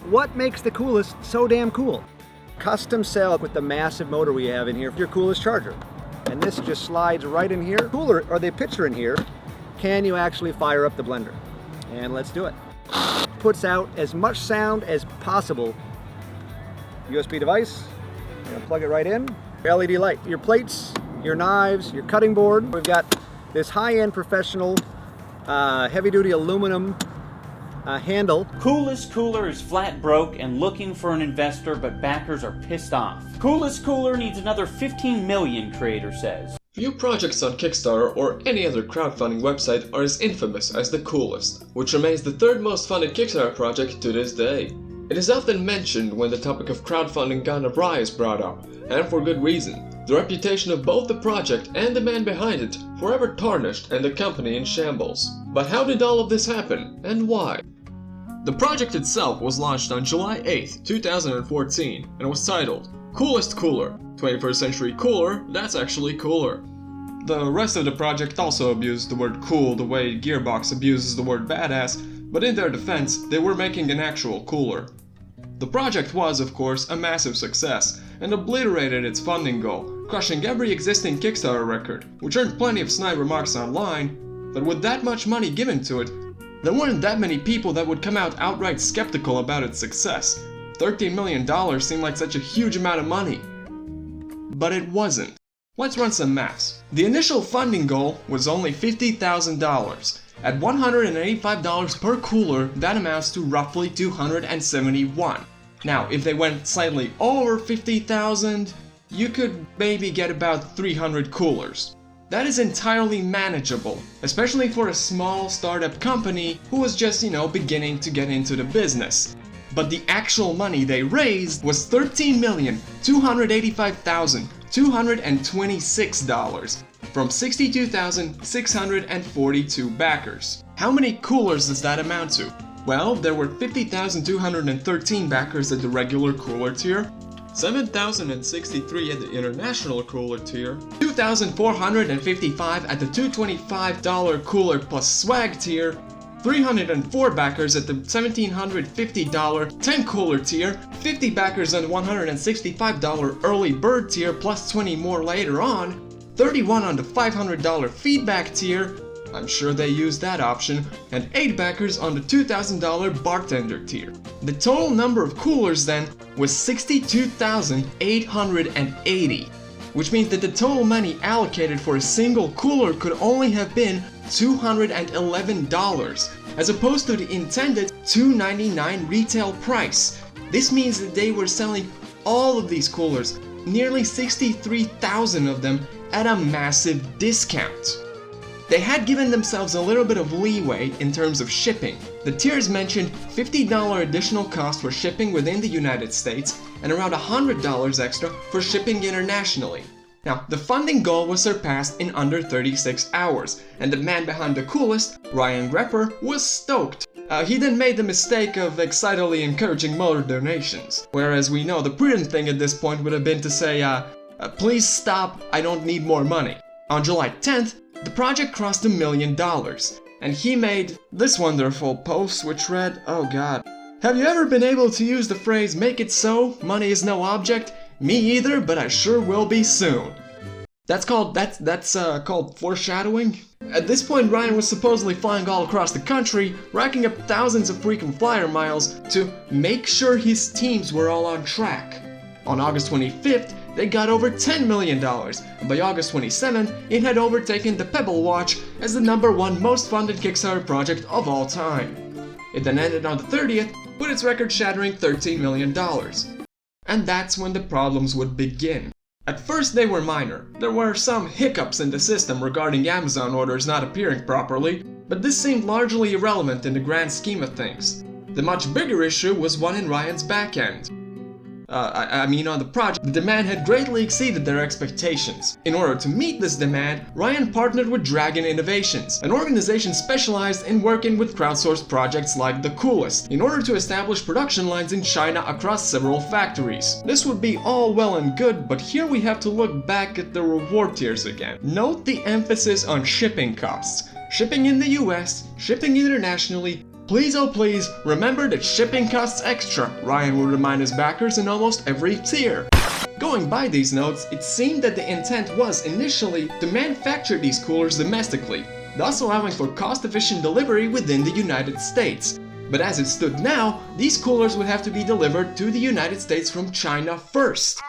What makes the coolest so damn cool? Custom cell with the massive motor we have in here for your coolest charger. And this just slides right in here. Cooler, or the picture in here, can you actually fire up the blender? And let's do it. Puts out as much sound as possible. USB device, you're gonna plug it right in. LED light, your plates, your knives, your cutting board. We've got this high-end professional heavy-duty aluminum handle. Coolest Cooler is flat broke and looking for an investor, but backers are pissed off. Coolest Cooler needs another 15 million, creator says. Few projects on Kickstarter or any other crowdfunding website are as infamous as the Coolest, which remains the third most funded Kickstarter project to this day. It is often mentioned when the topic of crowdfunding gone awry is brought up, and for good reason. The reputation of both the project and the man behind it forever tarnished and the company in shambles. But how did all of this happen, and why? The project itself was launched on July 8th, 2014, and was titled Coolest Cooler. 21st Century Cooler, that's actually cooler. The rest of the project also abused the word cool the way Gearbox abuses the word badass, but in their defense, they were making an actual cooler. The project was, of course, a massive success, and obliterated its funding goal, crushing every existing Kickstarter record, which earned plenty of snide remarks online, but with that much money given to it, there weren't that many people that would come out outright skeptical about its success. $13 million seemed like such a huge amount of money. But it wasn't. Let's run some maths. The initial funding goal was only $50,000. At $185 per cooler, that amounts to roughly $271. Now, if they went slightly over $50,000, you could maybe get about 300 coolers. That is entirely manageable, especially for a small startup company who was just, beginning to get into the business. But the actual money they raised was $13,285,226 from 62,642 backers. How many coolers does that amount to? Well, there were 50,213 backers at the regular cooler tier, 7,063 at the international cooler tier, 2,455 at the $225 cooler plus swag tier, 304 backers at the $1,750 10 cooler tier, 50 backers on the $165 early bird tier plus 20 more later on, 31 on the $500 feedback tier, I'm sure they used that option, and 8 backers on the $2,000 bartender tier. The total number of coolers then was 62,880, which means that the total money allocated for a single cooler could only have been $211, as opposed to the intended $299 retail price. This means that they were selling all of these coolers, nearly 63,000 of them, at a massive discount. They had given themselves a little bit of leeway in terms of shipping. The tiers mentioned $50 additional cost for shipping within the United States and around $100 extra for shipping internationally. Now, the funding goal was surpassed in under 36 hours, and the man behind the Coolest, Ryan Grepper, was stoked. He then made the mistake of excitedly encouraging more donations, whereas we know the prudent thing at this point would have been to say, please stop, I don't need more money. On July 10th, the project crossed $1 million, and he made this wonderful post which read, oh god, have you ever been able to use the phrase make it so, money is no object? Me either, but I sure will be soon. That's called foreshadowing. At this point, Ryan was supposedly flying all across the country, racking up thousands of frequent flyer miles to make sure his teams were all on track. On August 25th, they got over $10 million, and by August 27th, it had overtaken the Pebble Watch as the #1 most funded Kickstarter project of all time. It then ended on the 30th with its record-shattering $13 million. And that's when the problems would begin. At first they were minor. There were some hiccups in the system regarding Amazon orders not appearing properly, but this seemed largely irrelevant in the grand scheme of things. The much bigger issue was one in Ryan's backend. On the project, the demand had greatly exceeded their expectations. In order to meet this demand, Ryan partnered with Dragon Innovations, an organization specialized in working with crowdsourced projects like The Coolest, in order to establish production lines in China across several factories. This would be all well and good, but here we have to look back at the reward tiers again. Note the emphasis on shipping costs. Shipping in the US, shipping internationally, Please oh please, remember that shipping costs extra, Ryan would remind his backers in almost every tier. Going by these notes, it seemed that the intent was initially to manufacture these coolers domestically, thus allowing for cost-efficient delivery within the United States. But as it stood now, these coolers would have to be delivered to the United States from China first.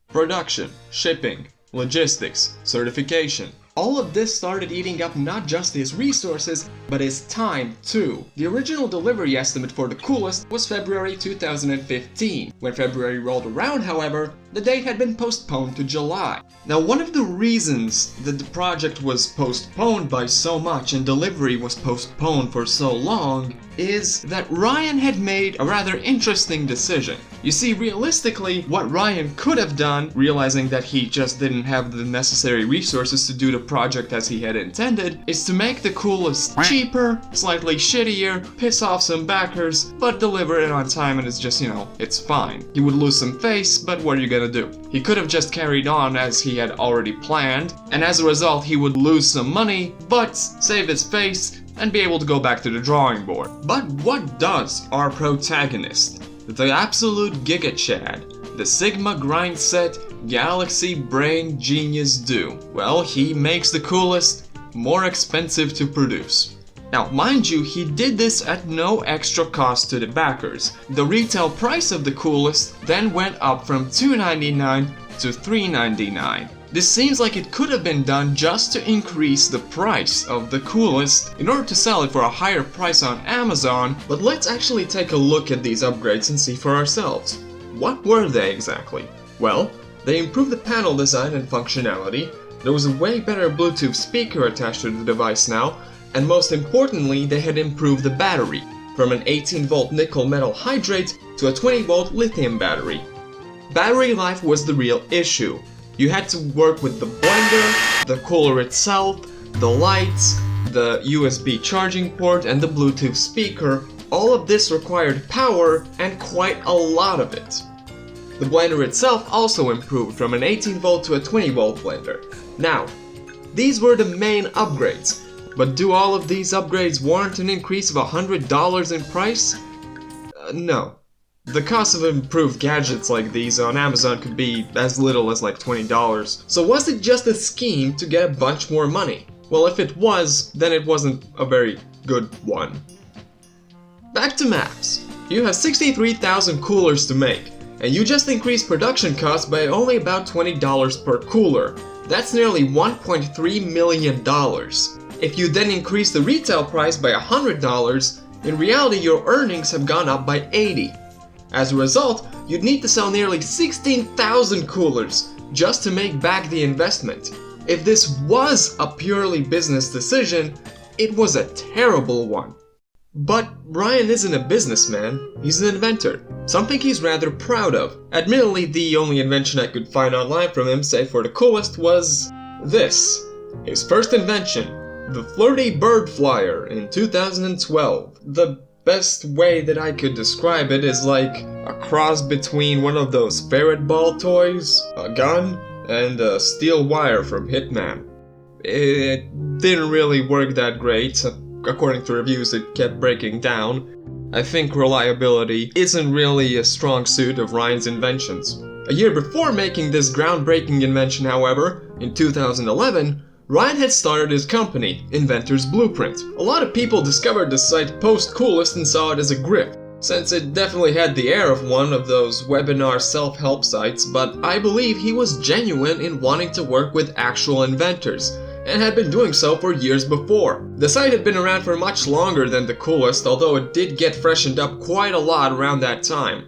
Production, shipping, logistics, certification. All of this started eating up not just his resources, but his time too. The original delivery estimate for the coolest was February 2015. When February rolled around, however, the date had been postponed to July. Now, one of the reasons that the project was postponed by so much and delivery was postponed for so long is that Ryan had made a rather interesting decision. You see, realistically, what Ryan could have done, realizing that he just didn't have the necessary resources to do the project as he had intended, is to make the coolest cheaper, slightly shittier, piss off some backers, but deliver it on time and it's just, it's fine. He would lose some face, but what are you gonna do? He could have just carried on as he had already planned, and as a result he would lose some money, but save his face and be able to go back to the drawing board. But what does our protagonist, the absolute Giga Chad, the Sigma Grindset Galaxy Brain Genius do? Well, he makes the coolest more expensive to produce. Now, mind you, he did this at no extra cost to the backers. The retail price of the coolest then went up from $2.99 to $3.99. This seems like it could have been done just to increase the price of the coolest in order to sell it for a higher price on Amazon, but let's actually take a look at these upgrades and see for ourselves. What were they exactly? Well, they improved the panel design and functionality, there was a way better Bluetooth speaker attached to the device now, and most importantly, they had improved the battery, from an 18-volt nickel metal hydrate to a 20-volt lithium battery. Battery life was the real issue. You had to work with the blender, the cooler itself, the lights, the USB charging port, and the Bluetooth speaker. All of this required power, and quite a lot of it. The blender itself also improved from an 18-volt to a 20-volt blender. Now, these were the main upgrades, but do all of these upgrades warrant an increase of $100 in price? No. The cost of improved gadgets like these on Amazon could be as little as like $20. So was it just a scheme to get a bunch more money? Well, if it was, then it wasn't a very good one. Back to maths. You have 63,000 coolers to make, and you just increased production costs by only about $20 per cooler. That's nearly $1.3 million. If you then increase the retail price by $100, in reality your earnings have gone up by $80. As a result, you'd need to sell nearly 16,000 coolers just to make back the investment. If this was a purely business decision, it was a terrible one. But Ryan isn't a businessman, he's an inventor, something he's rather proud of. Admittedly, the only invention I could find online from him, save for the coolest, was this. His first invention, the Flirty Bird Flyer in 2012. The best way that I could describe it is like a cross between one of those ferret ball toys, a gun, and a steel wire from Hitman. It didn't really work that great. According to reviews, it kept breaking down. I think reliability isn't really a strong suit of Ryan's inventions. A year before making this groundbreaking invention, however, in 2011, Ryan had started his company, Inventor's Blueprint. A lot of people discovered the site post-coolest and saw it as a grift, since it definitely had the air of one of those webinar self-help sites, but I believe he was genuine in wanting to work with actual inventors, and had been doing so for years before. The site had been around for much longer than the coolest, although it did get freshened up quite a lot around that time.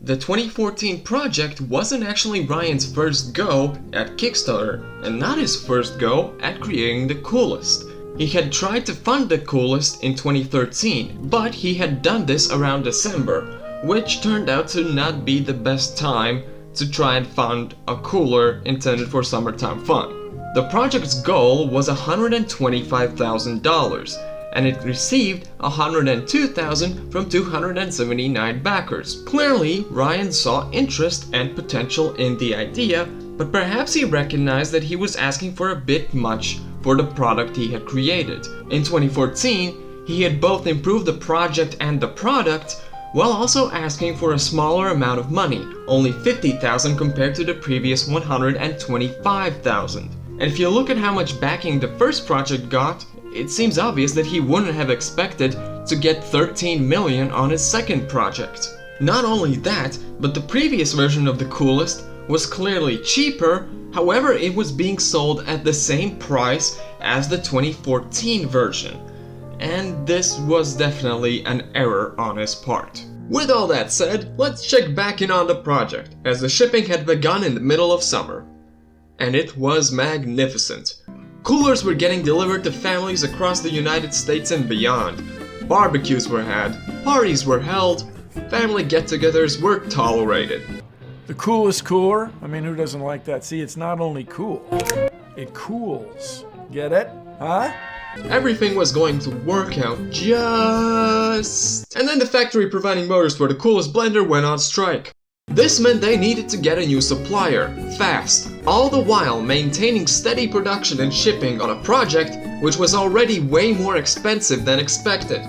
The 2014 project wasn't actually Ryan's first go at Kickstarter, and not his first go at creating the coolest. He had tried to fund the coolest in 2013, but he had done this around December, which turned out to not be the best time to try and fund a cooler intended for summertime fun. The project's goal was $125,000, and it received $102,000 from 279 backers. Clearly, Ryan saw interest and potential in the idea, but perhaps he recognized that he was asking for a bit much for the product he had created. In 2014, He had both improved the project and the product, while also asking for a smaller amount of money, only $50,000 compared to the previous $125,000. And if you look at how much backing the first project got, it seems obvious that he wouldn't have expected to get $13 million on his second project. Not only that, but the previous version of the Coolest was clearly cheaper, however it was being sold at the same price as the 2014 version. And this was definitely an error on his part. With all that said, let's check back in on the project, as the shipping had begun in the middle of summer. And it was magnificent. Coolers were getting delivered to families across the United States and beyond. Barbecues were had, parties were held, family get-togethers were tolerated. The coolest cooler? I mean, who doesn't like that? See, it's not only cool, it cools. Get it? Huh? Everything was going to work out just... And then the factory providing motors for the Coolest blender went on strike. This meant they needed to get a new supplier, fast, all the while maintaining steady production and shipping on a project which was already way more expensive than expected.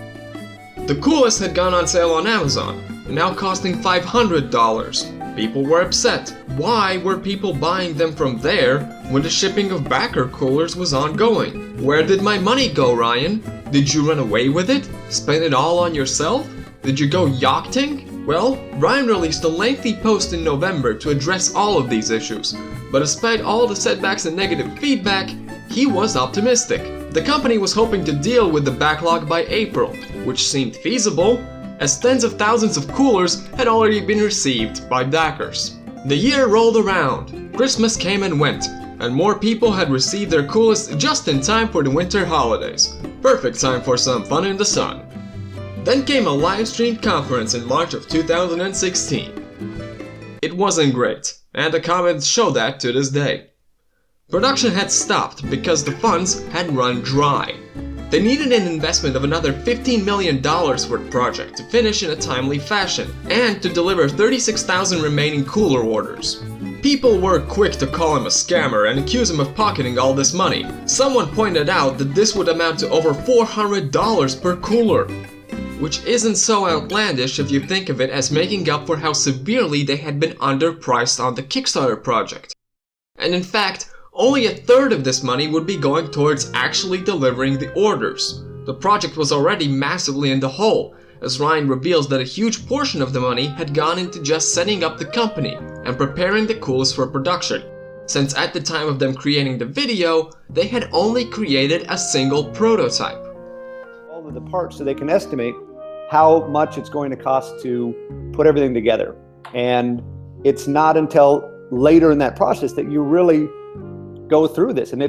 The Coolest had gone on sale on Amazon, now costing $500. People were upset. Why were people buying them from there when the shipping of backer coolers was ongoing? Where did my money go, Ryan? Did you run away with it? Spend it all on yourself? Did you go yachting? Well, Ryan released a lengthy post in November to address all of these issues, but despite all the setbacks and negative feedback, he was optimistic. The company was hoping to deal with the backlog by April, which seemed feasible, as tens of thousands of coolers had already been received by backers. The year rolled around, Christmas came and went, and more people had received their Coolest just in time for the winter holidays. Perfect time for some fun in the sun. Then came a live-streamed conference in March of 2016. It wasn't great, and the comments show that to this day. Production had stopped because the funds had run dry. They needed an investment of another $15 million for the project to finish in a timely fashion, and to deliver 36,000 remaining cooler orders. People were quick to call him a scammer and accuse him of pocketing all this money. Someone pointed out that this would amount to over $400 per cooler, which isn't so outlandish if you think of it as making up for how severely they had been underpriced on the Kickstarter project. And in fact, only a third of this money would be going towards actually delivering the orders. The project was already massively in the hole, as Ryan reveals that a huge portion of the money had gone into just setting up the company and preparing the Coolest for production, since at the time of them creating the video, they had only created a single prototype. All of the parts so they can estimate how much it's going to cost to put everything together. And it's not until later in that process that you really go through this, and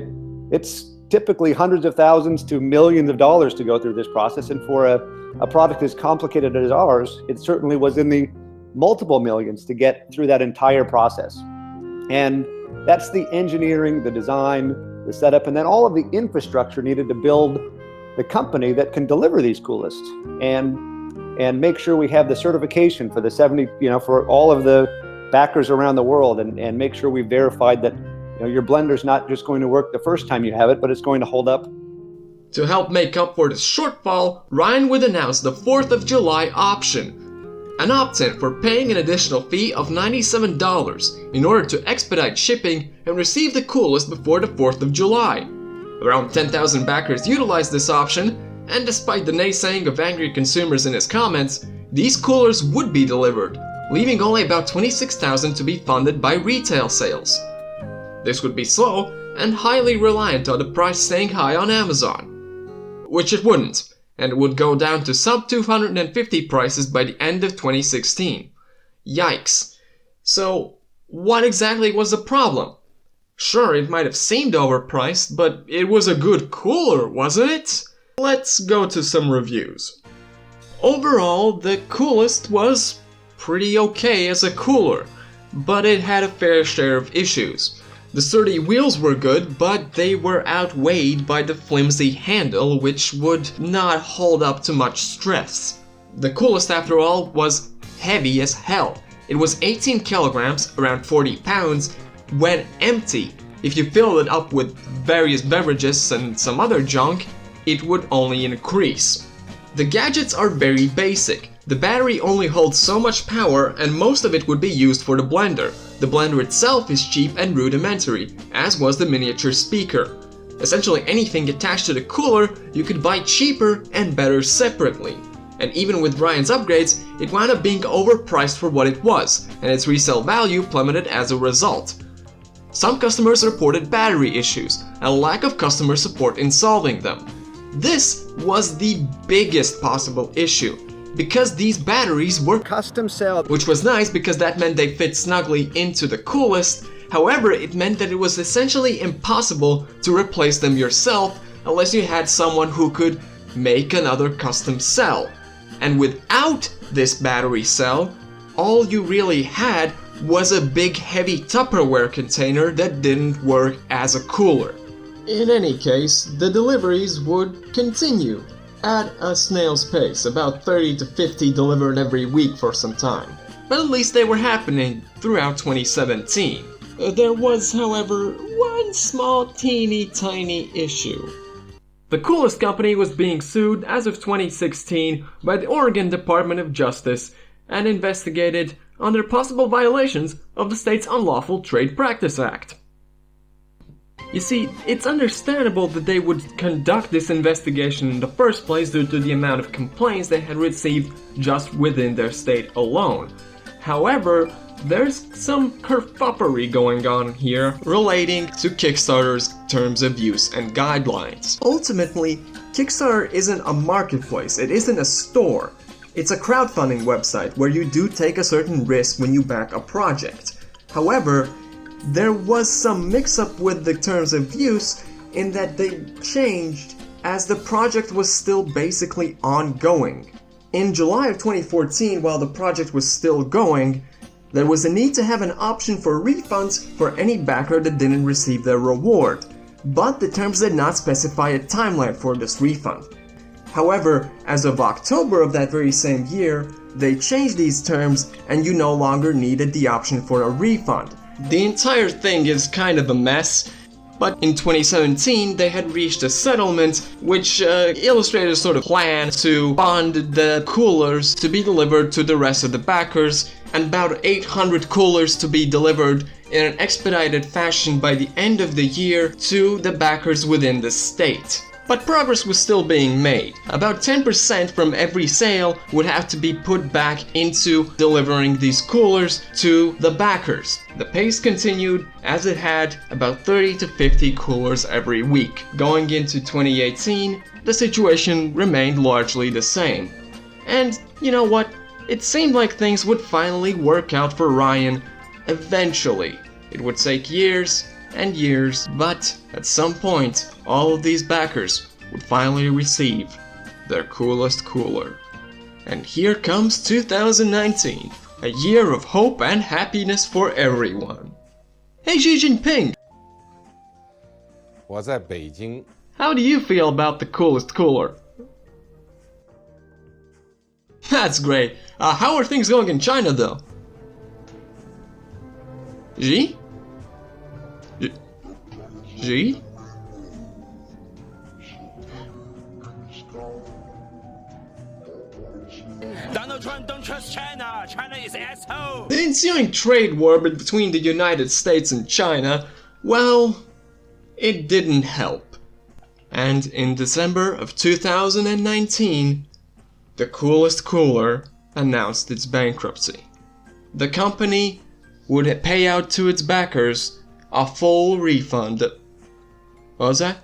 it's typically hundreds of thousands to millions of dollars to go through this process, and for a product as complicated as ours, it certainly was in the multiple millions to get through that entire process. And that's the engineering, the design, the setup, and then all of the infrastructure needed to build the company that can deliver these Coolest and make sure we have the certification for the 70, for all of the backers around the world, and make sure we verified that your blender's not just going to work the first time you have it, but it's going to hold up. To help make up for the shortfall, Ryan would announce the 4th of July option, an opt-in for paying an additional fee of $97 in order to expedite shipping and receive the Coolest before the 4th of July. Around 10,000 backers utilized this option, and despite the naysaying of angry consumers in his comments, these coolers would be delivered, leaving only about $26,000 to be funded by retail sales. This would be slow and highly reliant on the price staying high on Amazon, which it wouldn't, and it would go down to sub 250 prices by the end of 2016. Yikes. So, what exactly was the problem? Sure, it might have seemed overpriced, but it was a good cooler, wasn't it? Let's go to some reviews. Overall, the Coolest was pretty okay as a cooler, but it had a fair share of issues. The sturdy wheels were good, but they were outweighed by the flimsy handle, which would not hold up to much stress. The Coolest, after all, was heavy as hell. It was 18 kilograms, around 40 pounds, when empty. If you filled it up with various beverages and some other junk, it would only increase. The gadgets are very basic. The battery only holds so much power and most of it would be used for the blender. The blender itself is cheap and rudimentary, as was the miniature speaker. Essentially anything attached to the cooler you could buy cheaper and better separately. And even with Ryan's upgrades, it wound up being overpriced for what it was, and its resale value plummeted as a result. Some customers reported battery issues, and a lack of customer support in solving them. This was the biggest possible issue, because these batteries were Custom cell. which was nice because that meant they fit snugly into the coolest. However, it meant that it was essentially impossible to replace them yourself unless you had someone who could make another custom cell. And without this battery cell, all you really had was a big heavy Tupperware container that didn't work as a cooler. In any case, the deliveries would continue at a snail's pace, about 30 to 50 delivered every week for some time. But at least they were happening throughout 2017. There was, however, one small teeny tiny issue. The Coolest Company was being sued as of 2016 by the Oregon Department of Justice and investigated under possible violations of the state's Unlawful Trade Practice Act. You see, it's understandable that they would conduct this investigation in the first place due to the amount of complaints they had received just within their state alone. However, there's some kerfuffery going on here relating to Kickstarter's terms of use and guidelines. Ultimately, Kickstarter isn't a marketplace, it isn't a store. It's a crowdfunding website where you do take a certain risk when you back a project. However, there was some mix-up with the terms of use in that they changed as the project was still basically ongoing. In July of 2014, while the project was still going, there was a need to have an option for refunds for any backer that didn't receive their reward, but the terms did not specify a timeline for this refund. However, as of October of that very same year, they changed these terms and you no longer needed the option for a refund. The entire thing is kind of a mess, but in 2017 they had reached a settlement which illustrated a sort of plan to fund the coolers to be delivered to the rest of the backers, and about 800 coolers to be delivered in an expedited fashion by the end of the year to the backers within the state. But progress was still being made. About 10% from every sale would have to be put back into delivering these coolers to the backers. The pace continued as it had about 30 to 50 coolers every week. Going into 2018, the situation remained largely the same. And you know what? It seemed like things would finally work out for Ryan eventually. It would take years and years, but at some point, all of these backers would finally receive their coolest cooler. And here comes 2019, a year of hope and happiness for everyone. Hey Xi Jinping! 我在北京 How do you feel about the coolest cooler? That's great. How are things going in China though? Xi? Xi? Donald Trump don't trust China. China is asshole. The ensuing trade war between the United States and China, well, it didn't help. And in December of 2019, the Coolest Cooler announced its bankruptcy. The company would pay out to its backers a full refund. What was that?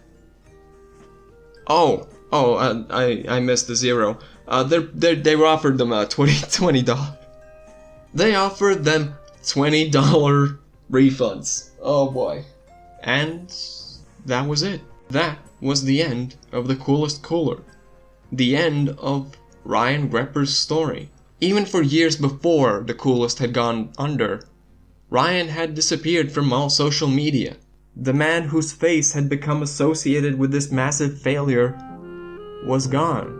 I missed the zero. They offered them $20. They offered them $20 refunds. Oh boy. And that was it. That was the end of the Coolest Cooler. The end of Ryan Grepper's story. Even for years before the Coolest had gone under, Ryan had disappeared from all social media. The man whose face had become associated with this massive failure was gone.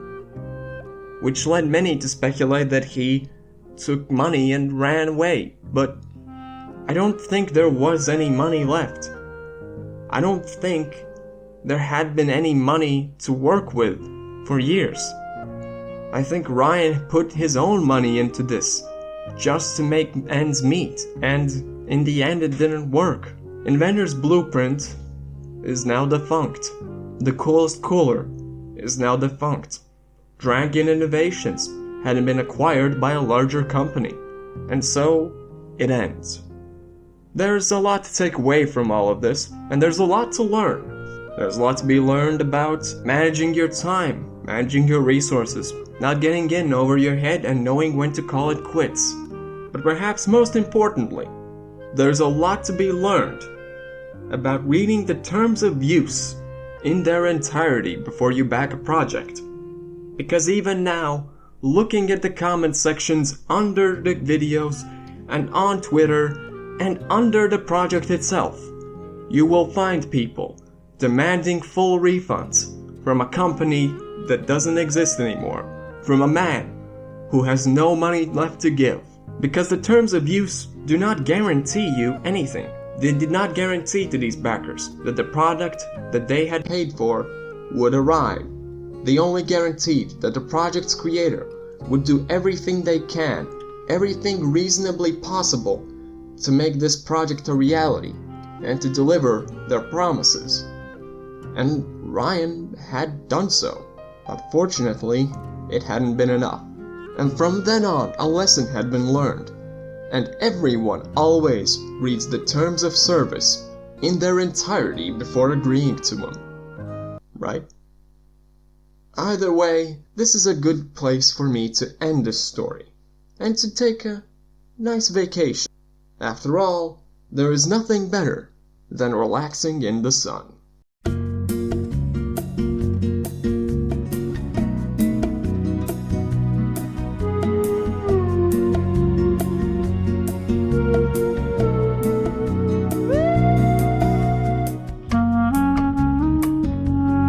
Which led many to speculate that he took money and ran away. But I don't think there was any money left. I don't think there had been any money to work with for years. I think Ryan put his own money into this just to make ends meet, and in the end it didn't work. Inventor's Blueprint is now defunct. The Coolest Cooler is now defunct. Dragon Innovations hadn't been acquired by a larger company, and so it ends. There's a lot to take away from all of this, and there's a lot to learn. There's a lot to be learned about managing your time, managing your resources, not getting in over your head and knowing when to call it quits. But perhaps most importantly, there's a lot to be learned about reading the terms of use in their entirety before you back a project. Because even now, looking at the comment sections under the videos and on Twitter and under the project itself, you will find people demanding full refunds from a company that doesn't exist anymore, from a man who has no money left to give. Because the terms of use do not guarantee you anything. They did not guarantee to these backers that the product that they had paid for would arrive. They only guaranteed that the project's creator would do everything they can, everything reasonably possible, to make this project a reality and to deliver their promises. And Ryan had done so. Unfortunately, it hadn't been enough. And from then on, a lesson had been learned. And everyone always reads the terms of service in their entirety before agreeing to them. Right? Either way, this is a good place for me to end this story, and to take a nice vacation. After all, there is nothing better than relaxing in the sun.